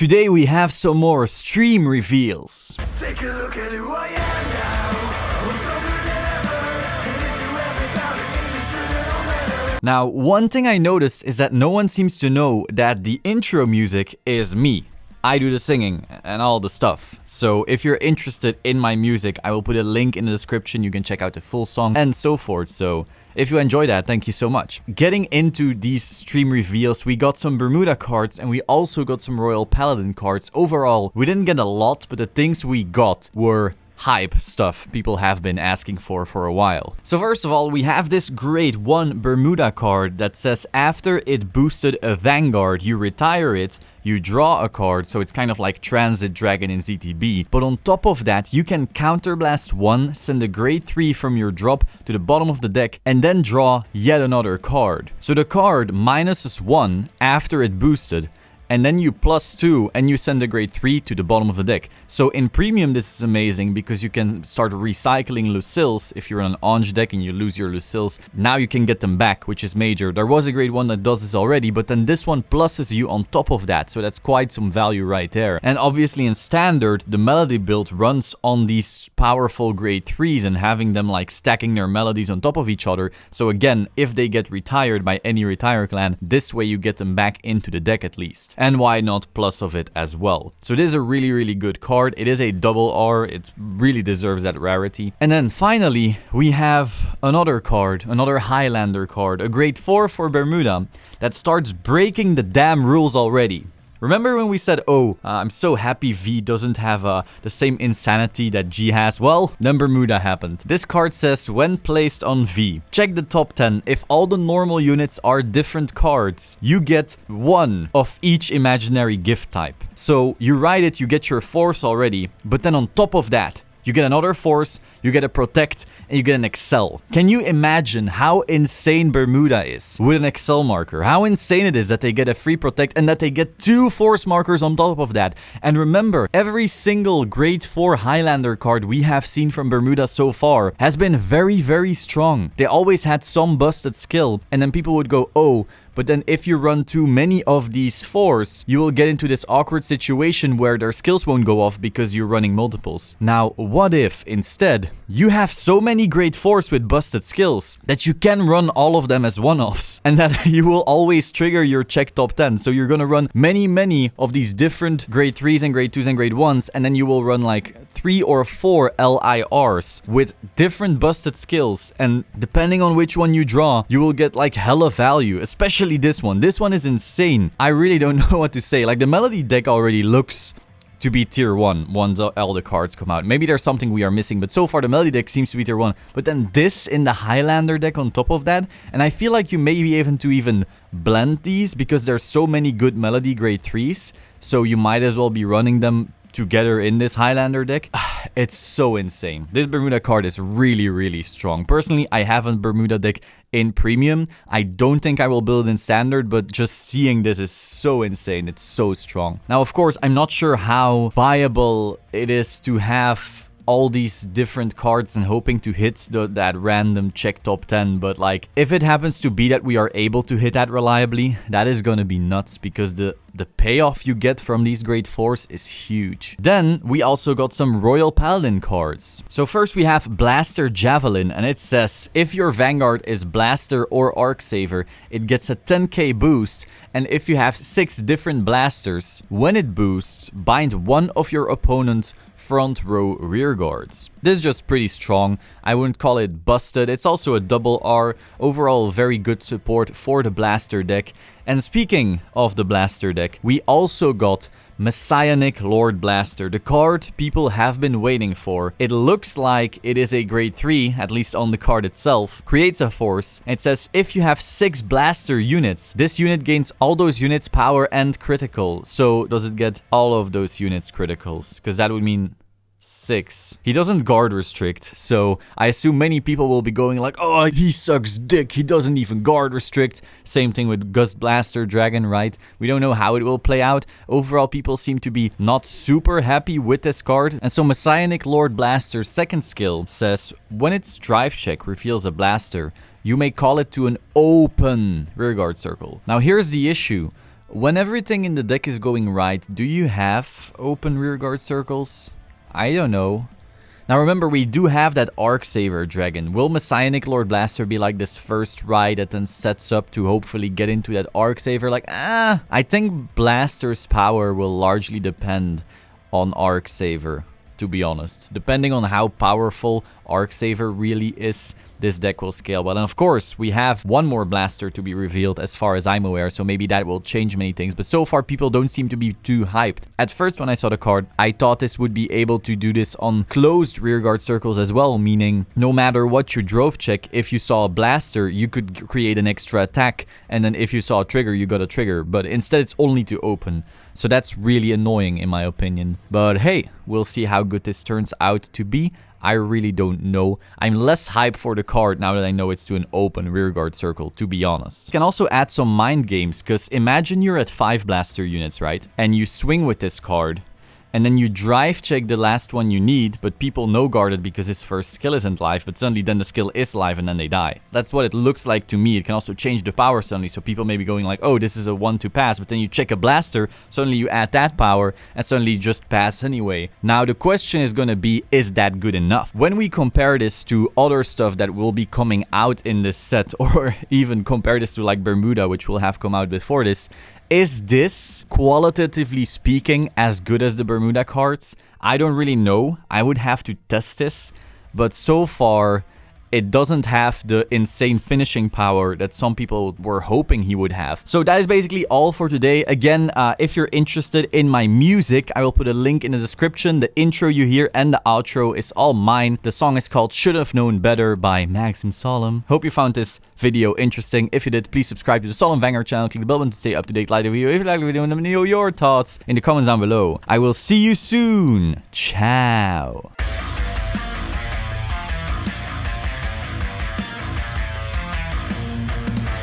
Today we have some more stream reveals. Take a look at who I am now. I'm stronger than ever. And if you ever doubted me, you should've known better. Now, one thing I noticed is that no one seems to know that the intro music is me. I do the singing and all the stuff. So if you're interested in my music, I will put a link in the description. You can check out the full song and so forth. So if you enjoy that, thank you so much. Getting into these stream reveals, we got some Bermuda cards and we also got some Royal Paladin cards. Overall, we didn't get a lot, but the things we got were hype stuff people have been asking for a while. So first of all, we have this grade 1 Bermuda card that says after it boosted a Vanguard, you retire it, you draw a card, so it's kind of like Transit Dragon in ZTB. But on top of that, you can counterblast 1, send a grade 3 from your drop to the bottom of the deck, and then draw yet another card. So the card minuses 1 after it boosted, and then you plus 2 and you send a grade 3 to the bottom of the deck. So in Premium this is amazing because you can start recycling Lucille's. If you're on an Ange deck and you lose your Lucille's, now you can get them back, which is major. There was a grade 1 that does this already, but then this one pluses you on top of that. So that's quite some value right there. And obviously in Standard, the melody build runs on these powerful grade 3s and having them like stacking their melodies on top of each other. So again, if they get retired by any retire clan, this way you get them back into the deck at least. And why not plus of it as well. So this is a really, really good card. It is a double R. It really deserves that rarity. And then finally, we have another card, another Highlander card, a grade 4 for Bermuda that starts breaking the damn rules already. Remember when we said, I'm so happy V doesn't have the same insanity that G has? Well, then Bermuda happened. This card says, when placed on V, check the top 10. If all the normal units are different cards, you get 1 of each imaginary gift type. So you ride it, you get your force already, but then on top of that, you get another force, you get a protect, and you get an excel. Can you imagine how insane Bermuda is with an excel marker? How insane it is that they get a free protect and that they get 2 force markers on top of that. And remember, every single grade 4 Highlander card we have seen from Bermuda so far has been very, very strong. They always had some busted skill, and then people would go, but then if you run too many of these 4s, you will get into this awkward situation where their skills won't go off because you're running multiples. Now, what if instead you have so many grade 4s with busted skills that you can run all of them as one-offs and that you will always trigger your check top 10. So you're gonna run many of these different grade 3s and grade 2s and grade 1s, and then you will run like 3 or 4 LIRs with different busted skills, and depending on which one you draw, you will get like hella value, especially this one. This one is insane. I really don't know what to say. Like, the melody deck already looks to be tier 1 once all the cards come out. Maybe there's something we are missing, but so far the melody deck seems to be tier 1. But then this in the Highlander deck on top of that, and I feel like you may be able to even blend these because there's so many good melody grade 3s, so you might as well be running them together in this Highlander deck. It's so insane. This Bermuda card is really, really strong. Personally, I have a Bermuda deck in Premium. I don't think I will build in Standard, but just seeing this is so insane. It's so strong. Now, of course, I'm not sure how viable it is to have all these different cards and hoping to hit that random check top 10, but like, if it happens to be that we are able to hit that reliably, that is gonna be nuts because the payoff you get from these grade 4s is huge. Then we also got some Royal Paladin cards. So first we have Blaster Javelin, and it says if your Vanguard is Blaster or Arc Saver, it gets a 10k boost, and if you have 6 different blasters, when it boosts, bind one of your opponent's front row rear guards. This is just pretty strong. I wouldn't call it busted. It's also a double R. Overall, very good support for the Blaster deck. And speaking of the Blaster deck, we also got Messianic Lord Blaster, the card people have been waiting for. It looks like it is a grade 3, at least on the card itself. Creates a force. It says if you have 6 blaster units, this unit gains all those units power and critical. So does it get all of those units criticals? Because that would mean 6. He doesn't guard restrict, so I assume many people will be going like, oh, he sucks dick, he doesn't even guard restrict. Same thing with Gust Blaster Dragon, right? We don't know how it will play out. Overall, people seem to be not super happy with this card. And so Messianic Lord Blaster's second skill says, when its drive check reveals a blaster, you may call it to an open rearguard circle. Now here's the issue. When everything in the deck is going right, do you have open rearguard circles? I don't know. Now remember, we do have that Arc Saver Dragon. Will Messianic Lord Blaster be like this first ride that then sets up to hopefully get into that Arc Saver? Like, I think Blaster's power will largely depend on Arc Saver, to be honest. Depending on how powerful Arc Saver really is, this deck will scale well. And of course, we have one more blaster to be revealed as far as I'm aware, so maybe that will change many things. But so far, people don't seem to be too hyped. At first, when I saw the card, I thought this would be able to do this on closed rearguard circles as well, meaning no matter what you drove check, if you saw a blaster, you could create an extra attack, and then if you saw a trigger, you got a trigger. But instead, it's only to open. So that's really annoying in my opinion. But hey, we'll see how good this turns out to be. I really don't know. I'm less hyped for the card now that I know it's to an open rearguard circle, to be honest. You can also add some mind games, because imagine you're at 5 blaster units, right? And you swing with this card, and then you drive check the last one you need, but people no guard it because his first skill isn't live, but suddenly then the skill is live and then they die. That's what it looks like to me. It can also change the power suddenly, so people may be going like, oh, this is a 1-2 pass, but then you check a blaster, suddenly you add that power, and suddenly you just pass anyway. Now the question is gonna be, is that good enough? When we compare this to other stuff that will be coming out in this set, or even compare this to like Bermuda, which will have come out before this, is this, qualitatively speaking, as good as the Bermuda cards? I don't really know. I would have to test this. But so far, it doesn't have the insane finishing power that some people were hoping he would have. So that is basically all for today. Again, if you're interested in my music, I will put a link in the description. The intro you hear and the outro is all mine. The song is called Should Have Known Better by Maxim Solemn. Hope you found this video interesting. If you did, please subscribe to the Solemn Vanguard channel. Click the bell button to stay up to date. Like the video if you like the video, and let me know your thoughts in the comments down below. I will see you soon. Ciao.